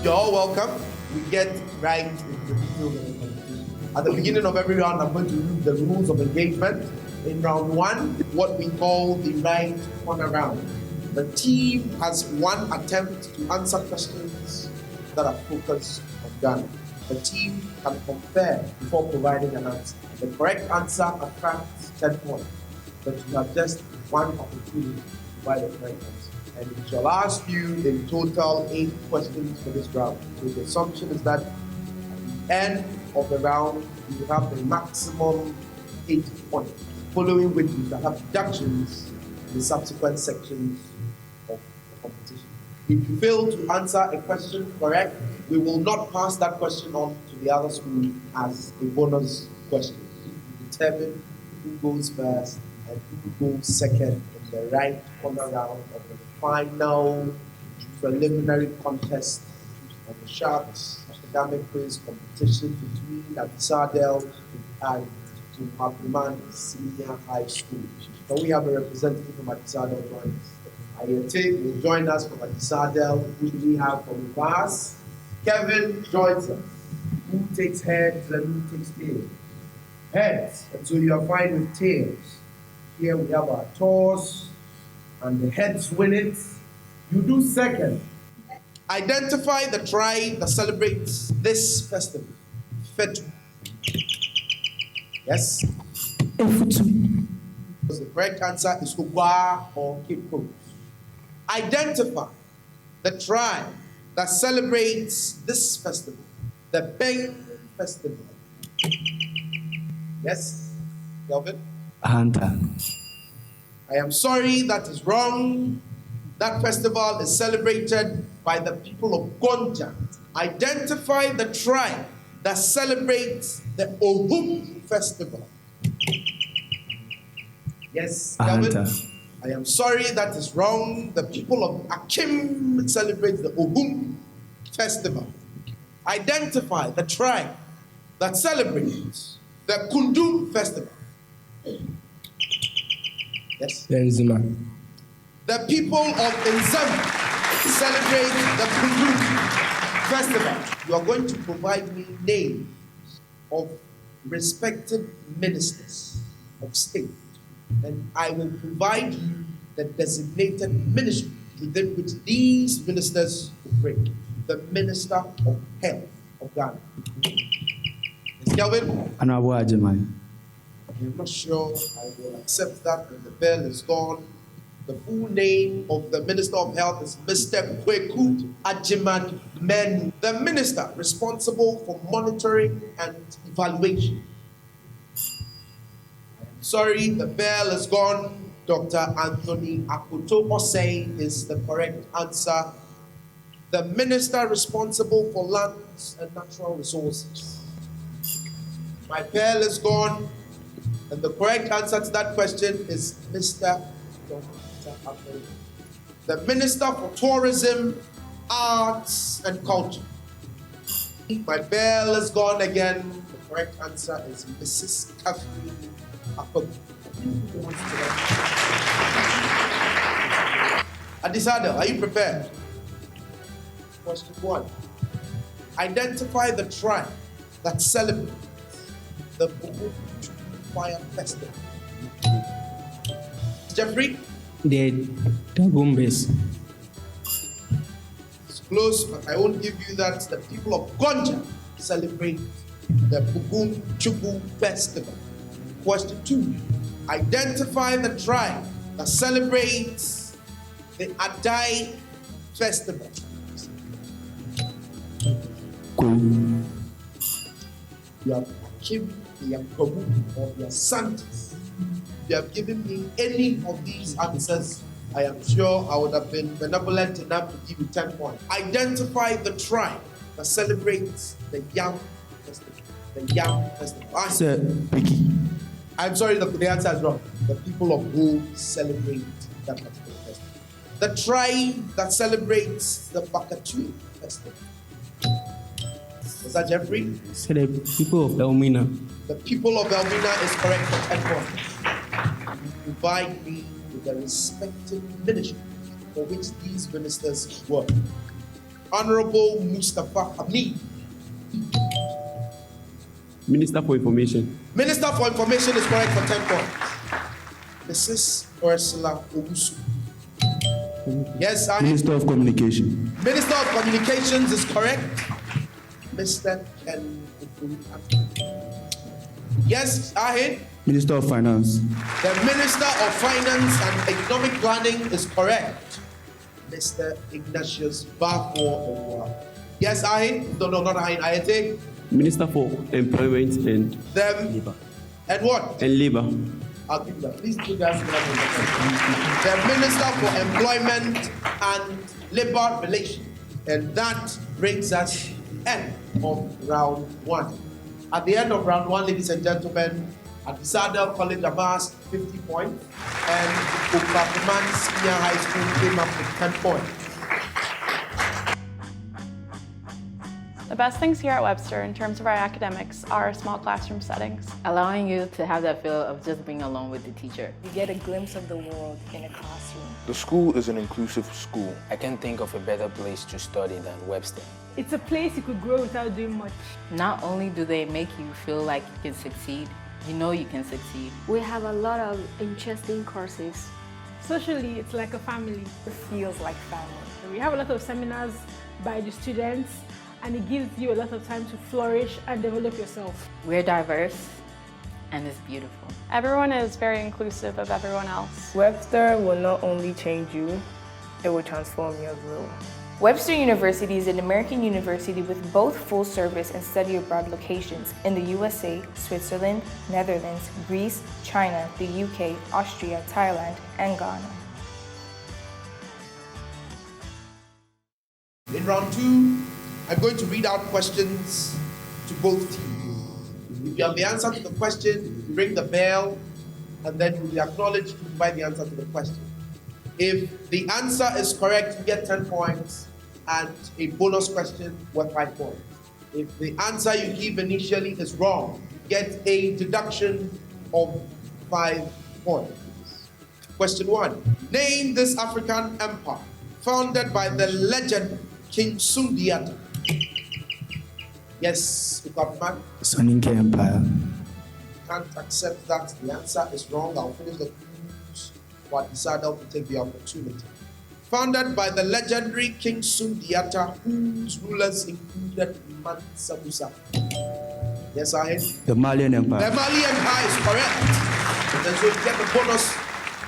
You're all welcome. We get right into the details of the competition. At the beginning of every round, I'm going to read the rules of engagement. In round one, what we call the right corner round. The team has one attempt to answer questions that are focused on Ghana. The team can compare before providing an answer. The correct answer attracts 10 points, but you have just one opportunity to provide the correct answer. And we shall ask you in total 8 questions for this round. So the assumption is that at the end of the round, you have the maximum 8 points, following which you shall have deductions in the subsequent sections of the competition. If you fail to answer a question correct, we will not pass that question on to the other school as a bonus question. We determine who goes first and who goes second in the right corner round of the final preliminary contest of the Sharks academic quiz competition between Adisadel and Okuapeman Senior High School. So we have a representative from Adisadel join us. Ayete will join us from Adisadel. Who do we have from the class? Kevin joins us. Who takes heads and who takes tails? Heads, and so you are fine with tails. Here we have our toss, and the heads win it. You do second. Identify the tribe that celebrates this festival. Fetu. Yes? Efutu. The correct answer is Ogba or Cape Coast. Identify the tribe that celebrates this festival. The Beng Festival. Yes? Kelvin? Hunter. I am sorry, that is wrong. That festival is celebrated by the people of Gonja. Identify the tribe that celebrates the Ohum Festival. Yes, Calvin? I am sorry, that is wrong. The people of Akim celebrate the Ohum Festival. Identify the tribe that celebrates the Kundu Festival. Yes? Benzema. The people of Nzem celebrate the Kundu Festival. You are going to provide me names of respected ministers of state, and I will provide you the designated ministry within which these ministers will pray. The Minister of Health of Ghana. Yes, Kelvin? I'm not sure I will accept that when the bell is gone. The full name of the Minister of Health is Mr. Kweku Ajiman Men, the minister responsible for monitoring and evaluation. I'm sorry, the bell is gone. Dr. Anthony Akoto Osei is the correct answer. The minister responsible for lands and natural resources. My bell is gone, and the correct answer to that question is Mr. The Minister for Tourism, Arts and Culture. My bell is gone again. The correct answer is Mrs. Catherine Akpog. Adisadel, are you prepared? Question 1. Identify the tribe that celebrates the Bubu Fire Festival. Jeffrey? The Dagumbes. It's close, but I won't give you that. The people of Gonja celebrate the Bugum Chubu Festival. Question 2. Identify the tribe that celebrates the Adai Festival. You have Kim, the Yakobu, or the Santis. If you have given me any of these answers, I am sure I would have been benevolent enough to give you 10 points. Identify the tribe that celebrates the Yam Festival. The Yam Festival. Sir, Piki. I'm sorry, the answer is wrong. The people of Go celebrate that particular festival. The tribe that celebrates the Bakatui Festival. Was that Jeffrey? Sir, the people of Elmina. The people of Elmina is correct for 10 points. You provide me with the respective ministry for which these ministers work. Honorable Mustafa Hamid. Minister for Information. Minister for Information is correct for 10 points. Mrs. Ursula Owusu. Yes, Minister of Communication. Minister of Communications is correct. Mr. Ken Okuapeman. Yes, Ahin. Minister of Finance. The Minister of Finance and Economic Planning is correct. Mr. Ignatius Bafo. Yes, Ahin. No, not Ahin. Ayete. Minister for Employment and Labor. And what? And Labor. I'll give that. Please put that together. The Minister for Employment and Labor Relations. And that brings us to the end of round one. At the end of round one, ladies and gentlemen, Adisadel College amassed 50 points and Okuapeman Senior High School came up with 10 points. The best things here at Webster in terms of our academics are our small classroom settings. Allowing you to have that feel of just being alone with the teacher. You get a glimpse of the world in a classroom. The school is an inclusive school. I can't think of a better place to study than Webster. It's a place you could grow without doing much. Not only do they make you feel like you can succeed, you know you can succeed. We have a lot of interesting courses. Socially, it's like a family. It feels like family. We have a lot of seminars by the students, and it gives you a lot of time to flourish and develop yourself. We're diverse, and it's beautiful. Everyone is very inclusive of everyone else. Webster will not only change you, it will transform you as well. Webster University is an American university with both full service and study abroad locations in the USA, Switzerland, Netherlands, Greece, China, the UK, Austria, Thailand, and Ghana. In round two, I'm going to read out questions to both teams. If you have the answer to the question, you ring the bell, and then you'll be acknowledged to provide the answer to the question. If the answer is correct, you get 10 points and a bonus question worth 5 points. If the answer you give initially is wrong, you get a deduction of 5 points. Question 1. Name this African empire founded by the legend King Sundiata. Yes, Okuapeman. Soninke Empire. Can't accept that the answer is wrong. I'll finish the clues for Adisadel to take the opportunity. Founded by the legendary King Sundiata, whose rulers included Mansa Musa. Yes, I am. The Malian Empire. The Mali Empire is correct. And so you get the bonus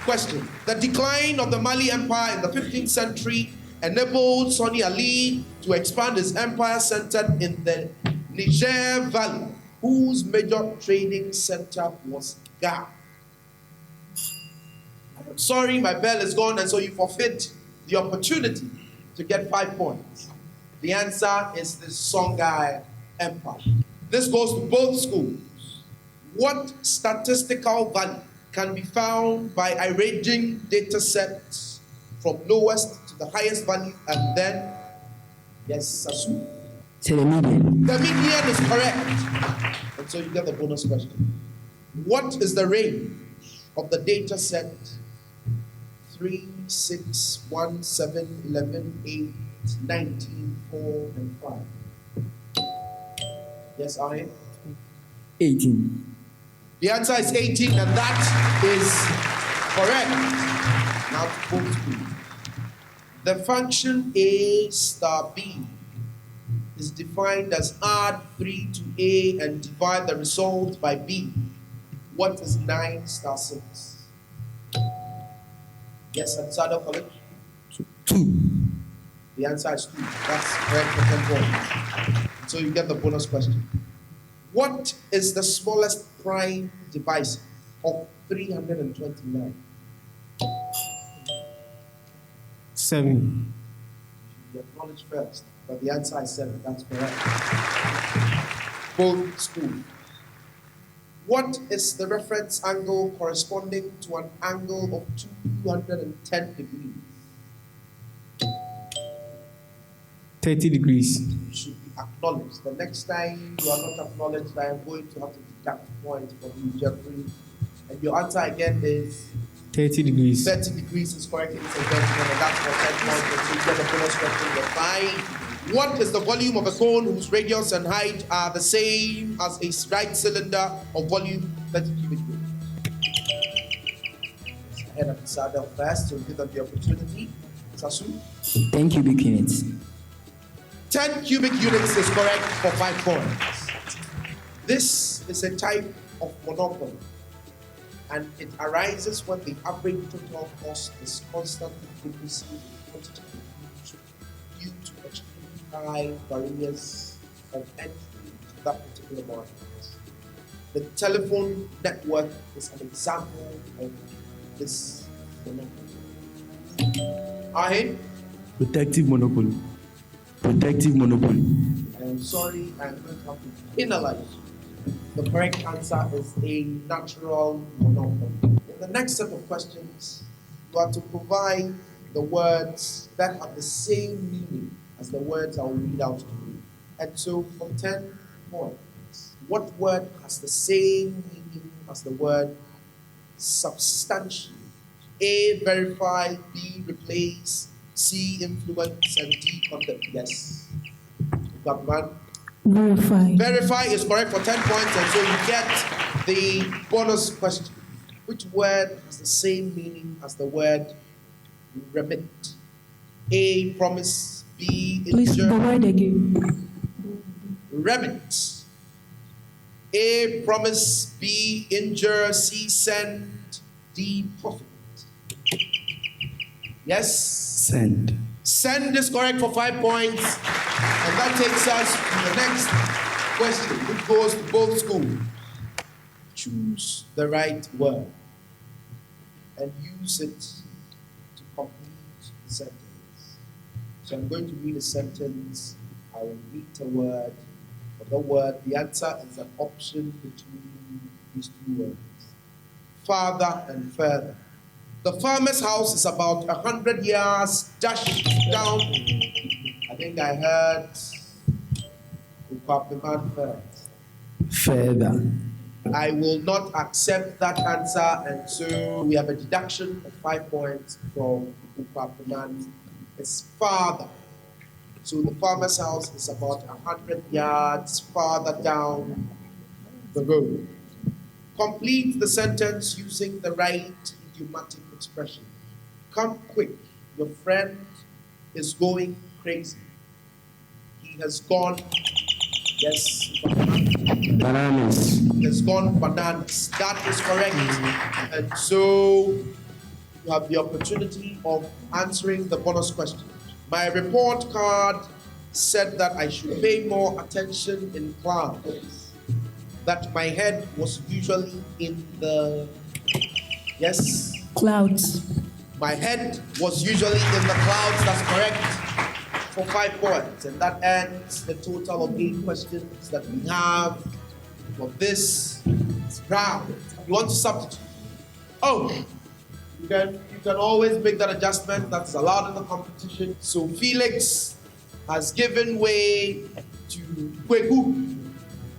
question. The decline of the Mali Empire in the 15th century enabled Sonny Ali to expand his empire centered in the Niger Valley, whose major trading center was Ga. I'm sorry, my bell is gone, and so you forfeit the opportunity to get 5 points. The answer is the Songhai Empire. This goes to both schools. What statistical value can be found by arranging data sets from lowest to the highest value and then, yes, Sasu? Say the median. The median is correct. And so you get the bonus question. What is the range of the data set 3, 6, 1, 7, 11, 8, 19, 4, and 5? Yes, I am. 18. The answer is 18, and that is correct. Now to both schools. The function A star B is defined as add 3 to A and divide the result by B. What is 9 star 6? Yes, Adisadel College? 2. The answer is 2. That's correct for 10 points. So you get the bonus question. What is the smallest prime divisor of 329? 7. You acknowledge first, but the answer is 7. That's correct. Both schools. What is the reference angle corresponding to an angle of 210 degrees? 30 degrees. You should be acknowledged. The next time you are not acknowledged, I am going to have to deduct points from you, Jeffrey. And your answer again is 30 degrees. 30 degrees is correct, ladies and gentlemen, and that's for 10 points. So you get the bonus question with 5. What is the volume of a cone whose radius and height are the same as a right cylinder of volume 30 cubic meters? Ahead of Adisadel first, so give them the opportunity. Sasu? 10 cubic units. 10 cubic units is correct for 5 points. This is a type of monopoly, and it arises when the average total cost is constantly decreasing in quantity due to extremely high barriers of entry to that particular market. The telephone network is an example of this monopoly. Ahin? Protective monopoly. Protective monopoly. I am sorry, I'm going to have to penalize you. The correct answer is a natural monopoly. In the next set of questions, you are to provide the words that have the same meaning as the words I will read out to you. And so, for 10 points, what word has the same meaning as the word substantiate? A, verify, B, replace, C, influence, and D, conduct. Yes. Okuapeman? Verify. Verify is correct for 10 points, and so you get the bonus question. Which word has the same meaning as the word remit? A, promise, B, Please, the injure. word again. Remit. A, promise, B, injure, C, send, D, profit. Yes? Send. Send is correct for 5 points. And that takes us to the next question, which goes to both schools. Choose the right word and use it to complete the sentence. So I'm going to read a sentence. I will read a word. For the word, the answer is an option between these two words. Father and further. The farmer's house is about 100 yards dashed down. I think I heard Okuapeman first. Further. I will not accept that answer, and so we have a deduction of 5 points from Okuapeman. It's father. So the farmer's house is about 100 yards farther down the road. Complete the sentence using the right idiomatic expression. Come quick, your friend is going crazy. He has gone, yes, Bananas. he has gone bananas. That is correct. And so you have the opportunity of answering the bonus question. My report card said that I should pay more attention in class, that my head was usually in the, yes? Clouds. My head was usually in the clouds. That's correct for 5 points. And that ends the total of 8 questions that we have for this round. You want to substitute? Oh, you can always make that adjustment. That's allowed in the competition. So Felix has given way to Kweku.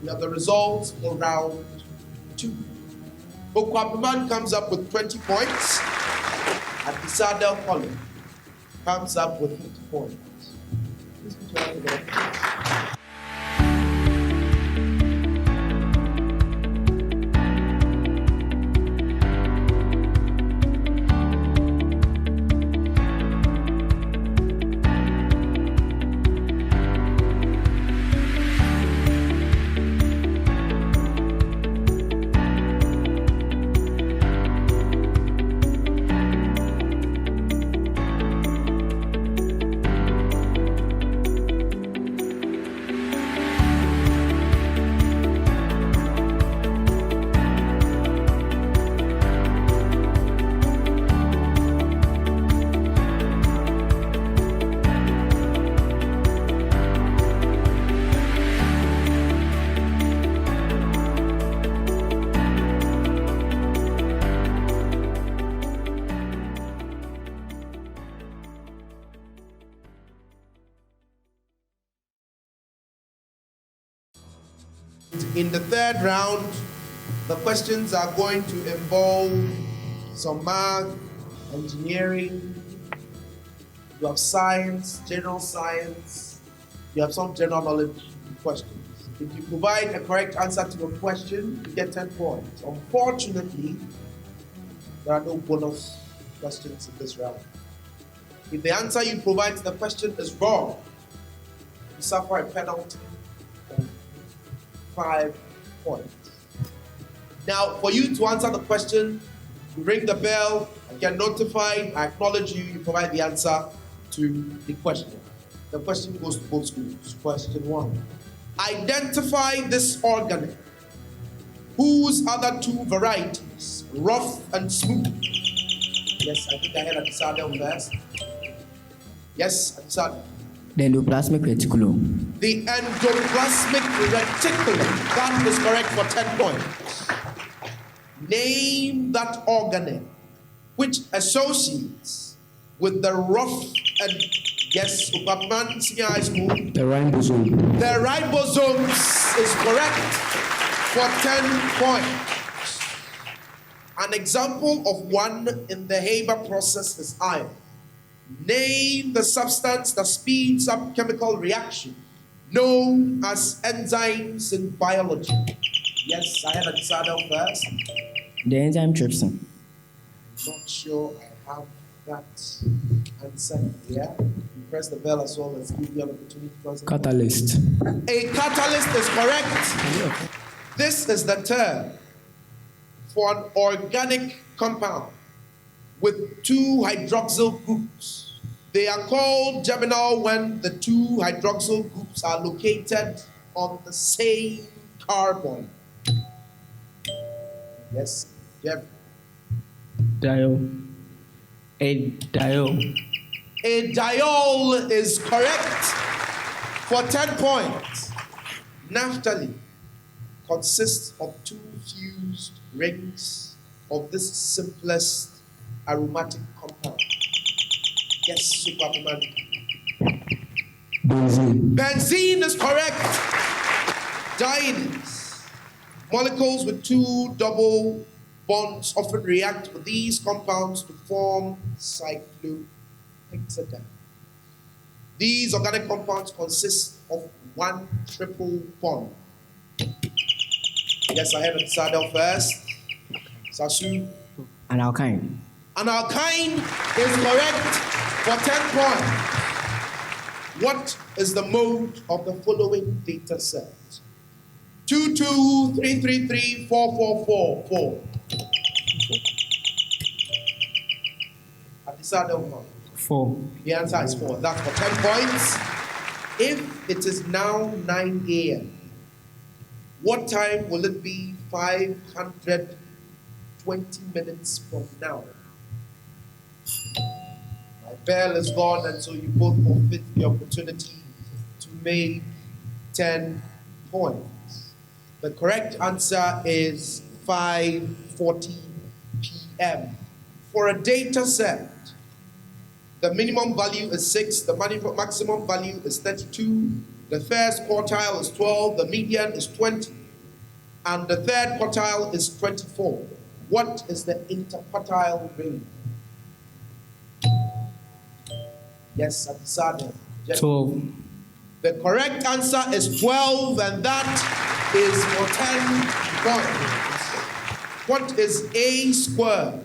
We have the results for round 2. Okuapeman comes up with 20 points. Adisadel comes up with 50 points. Please put your hand together. In the third round, the questions are going to involve some math, engineering, you have science, general science, You have some general knowledge questions. If you provide a correct answer to a question, you get 10 points. Unfortunately, there are no bonus questions in this round. If the answer you provide to the question is wrong, you suffer a penalty of 5 points. Now, for you to answer the question, you ring the bell, I get notified, I acknowledge you, you provide the answer to the question. The question goes to both schools. Question 1. Identify this organ whose other 2 varieties, rough and smooth. Yes, I think I had Adisadel first. Yes, Adisadel. The endoplasmic reticulum. The endoplasmic reticulum. That is correct for 10 points. Name that organelle which associates with the rough and, yes, Okuapeman Senior High School. The ribosome. The ribosomes is correct for 10 points. An example of one in the Haber process is iron. Name the substance that speeds up chemical reaction known as enzymes in biology. Yes, I had Adisadel first. The enzyme trypsin. Not sure I have that answer here. You press the bell as well. Let's give you an opportunity to answer. Catalyst. A catalyst is correct. This is the term for an organic compound with 2 hydroxyl groups. They are called germinal when the 2 hydroxyl groups are located on the same carbon. Yes, Jeff. Diol. A diol. A diol is correct for 10 points. Naphthalene consists of 2 fused rings of this simplest aromatic compound. Yes, Superman. Benzene. Benzene is correct. Dienes, molecules with 2 double bonds, often react with these compounds to form cyclohexadiene. These organic compounds consist of 1 triple bond. Yes, I had Adisadel first. Sasu. An alkyne. An alkyne is correct for 10 points. What is the mode of the following data set? 22333444. Adisadel 4. The answer is 4. That's for 10 points. If it is now 9 a.m., what time will it be 520 minutes from now? My bell is gone, and so you both forfeit the opportunity to make 10 points. The correct answer is 5:40 p.m. For a data set, the minimum value is 6, the maximum value is 32, the first quartile is 12, the median is 20, and the third quartile is 24. What is the interquartile range? Yes, Adisadel. 12. The correct answer is 12, and that is for 10 points. What is A squared?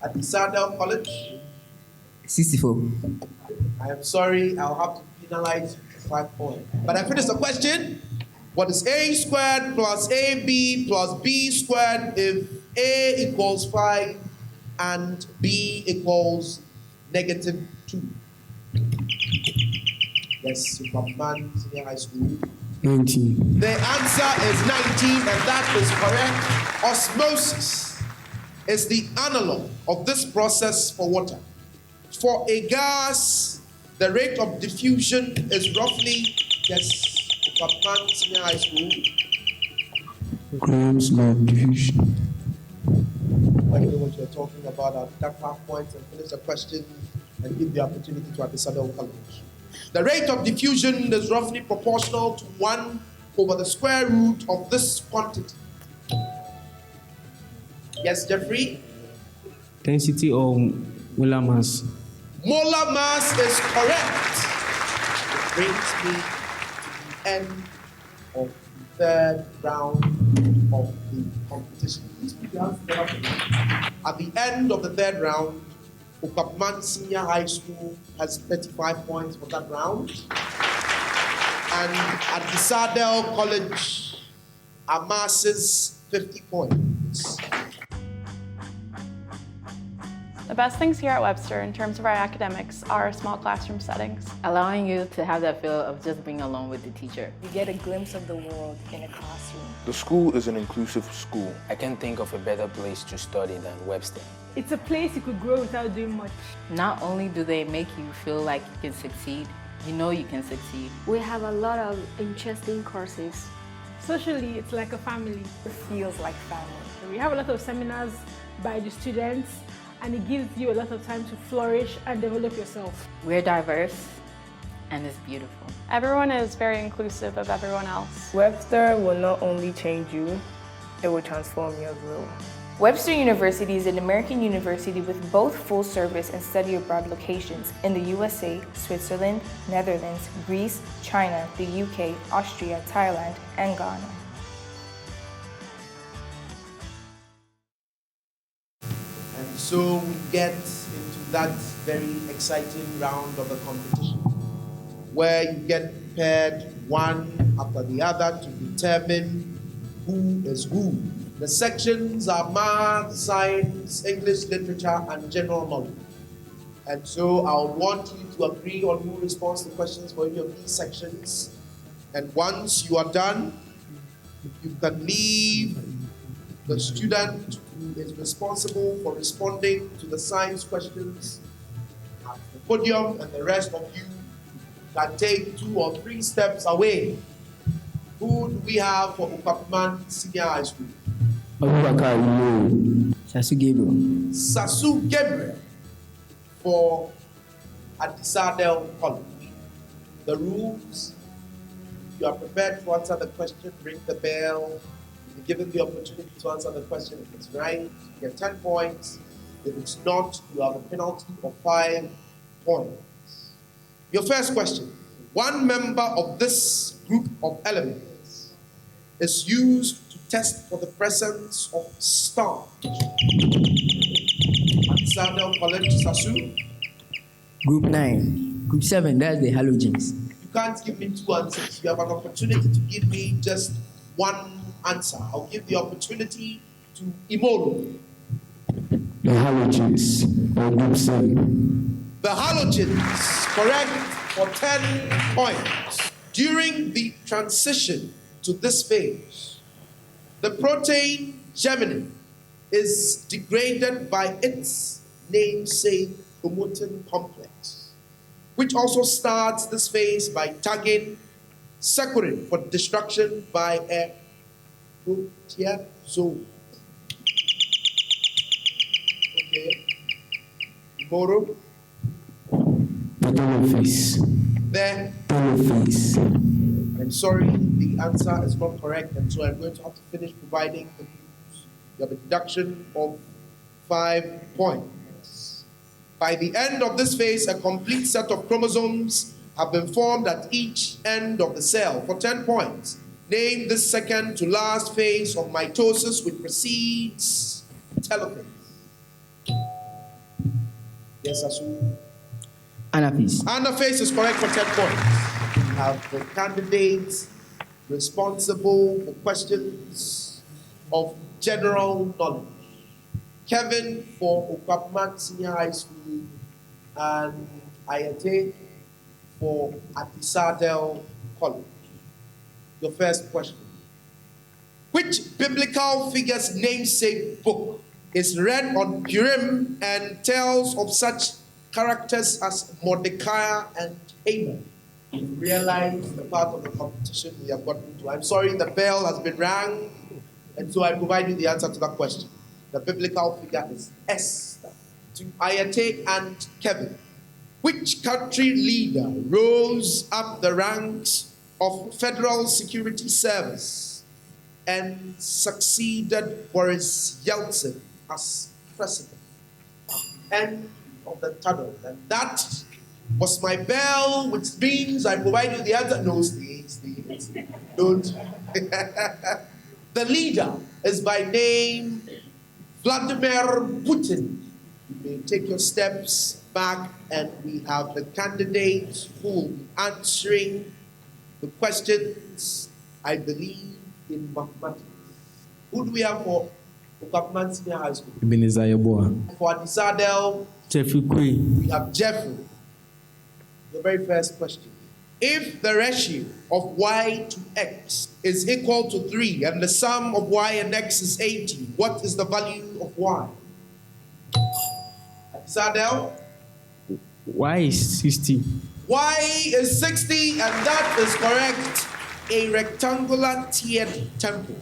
At Adisadel College? 64. I am sorry, I'll have to penalize you for 5 points. But I finished the question. What is A squared plus AB plus B squared if A equals 5 and B equals -2? Yes, Okuapeman Senior High School. 19. The answer is 19, and that is correct. Osmosis is the analog of this process for water. For a gas, the rate of diffusion is roughly, yes, Okuapeman Senior High School. Grams of diffusion. I don't know what you're talking about. I'll deduct 5 points and finish the question and give the opportunity to Adisadel College. The rate of diffusion is roughly proportional to 1 over the square root of this quantity. Yes, Jeffrey? Density of molar mass. Molar mass is correct. brings me to the end of the third round of the competition. Please put your hands together for me. At the end of the third round, Okuapeman Senior High School has 35 points for that round. And Adisadel College amasses 50 points. The best things here at Webster in terms of our academics are small classroom settings. Allowing you to have that feel of just being alone with the teacher. You get a glimpse of the world in a classroom. The school is an inclusive school. I can't think of a better place to study than Webster. It's a place you could grow without doing much. Not only do they make you feel like you can succeed, you know you can succeed. We have a lot of interesting courses. Socially, it's like a family. It feels like family. We have a lot of seminars by the students, and it gives you a lot of time to flourish and develop yourself. We're diverse, and it's beautiful. Everyone is very inclusive of everyone else. Webster will not only change you, it will transform you as well. Webster University is an American university with both full-service and study abroad locations in the USA, Switzerland, Netherlands, Greece, China, the UK, Austria, Thailand, and Ghana. And so we get into that very exciting round of the competition, where you get paired one after the other to determine who is who. The sections are math, science, English, literature, and general knowledge. And so I would want you to agree on who responds to questions for any of these sections. And once you are done, you can leave the student who is responsible for responding to the science questions at the podium, and the rest of you can take 2 or 3 steps away. Who do we have for Okuapeman Senior High School? Sasu Gabriel. Sasu Gabriel for Adisadel College. The rules: if you are prepared to answer the question, ring the bell. If you're given the opportunity to answer the question, if it's right, you get 10 points. If it's not, you have a penalty of 5 points. Your first question: one member of this group of elements is used to test for the presence of starch. Adisadel College, Sasu. Group 9. Group 7, that's the halogens. You can't give me 2 answers. You have an opportunity to give me just one answer. I'll give the opportunity to Imolo. The halogens of group 7. The halogens, correct, for 10 points. During the transition to this phase, the protein germinin is degraded by its namesake chromatin complex, which also starts this phase by tagging securin for destruction by a proteasome. Okay. Moro. Telophase. There. Telophase. I'm sorry, the answer is not correct, and so I'm going to have to finish providing the clues. You have a deduction of 5 points. By the end of this phase, a complete set of chromosomes have been formed at each end of the cell for 10 points. Name this second to last phase of mitosis, which precedes telophase. Yes, Asu. Anaphase. Anaphase is correct for 10 points. We have the candidates responsible for questions of general knowledge. Kevin for Okuapeman Senior High School and Ayate for Adisadel College. Your first question: which biblical figure's namesake book is read on Purim and tells of such characters as Mordecai and Haman? You realize the part of the competition we have gotten to. I'm sorry, the bell has been rang, and so I provide you the answer to that question. The biblical figure is Esther. To Ayate and Kevin, which country leader rose up the ranks of Federal Security Service and succeeded Boris Yeltsin as president at the end of the tunnel? And that Was my bell, which means I provide you the answer? No, stay. Don't. The leader is by name Vladimir Putin. You may take your steps back, and we have the candidates who will be answering the questions, I believe, in mathematics. Who do we have for Okuapeman Senior High School? Ebenezer Yeboah. For Adisadel, Jeffrey Quay. we have Jeffrey. The very first question. If the ratio of y to x is equal to 3 and the sum of y and x is 80, what is the value of y? Adisadel? Y is 60. Y is 60, and that is correct. A rectangular tiered temple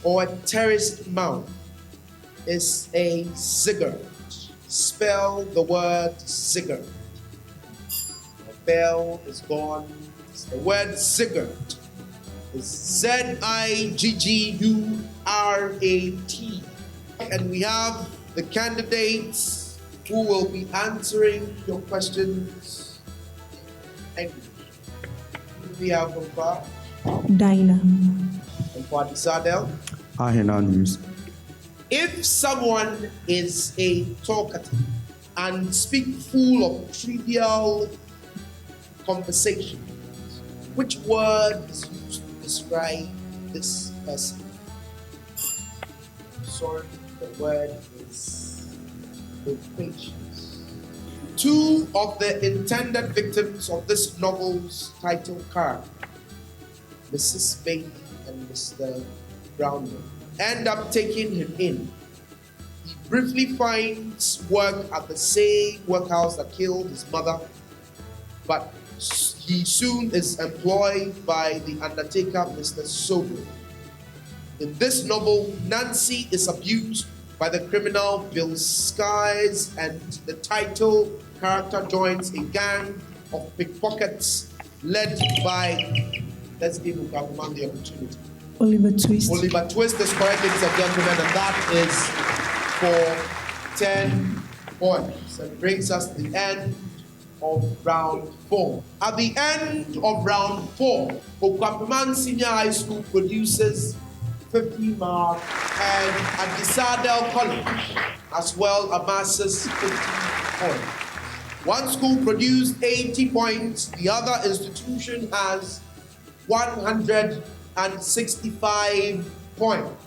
or a terraced mound is a ziggurat. Spell the word ziggurat. The bell is gone. The word ziggurat is Z-I-G-G-U-R-A-T. And we have the candidates who will be answering your questions. Thank you. Who do we have from far? Dinah. And for Adisadel? Ahen Andrews. If someone is a talkative and speak full of trivial conversation, which word is used to describe this person? Sorry, the word is loquacious. Two of the intended victims of this novel's title card, Mrs. Bailey and Mr. Brownlow, end up taking him in. He briefly finds work at the same workhouse that killed his mother, but he soon is employed by the undertaker, Mr. Sobo. In this novel, Nancy is abused by the criminal Bill Skies, and the title character joins a gang of pickpockets led by, let's give Okuapeman the opportunity. Oliver Twist. Oliver Twist is correct, ladies and gentlemen, and that is for 10 points. That brings us to the end of round 4. At the end of round 4, Okuapeman Senior High School produces 50 marks, and Adisadel College as well amasses 50 points. One school produced 80 points, the other institution has 165 points.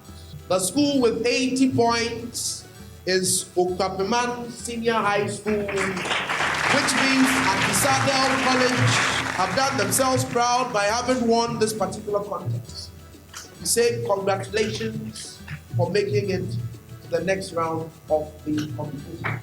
The school with 80 points is Okuapeman Senior High School, which means Adisadel College have done themselves proud by having won this particular contest. We say congratulations for making it to the next round of the competition.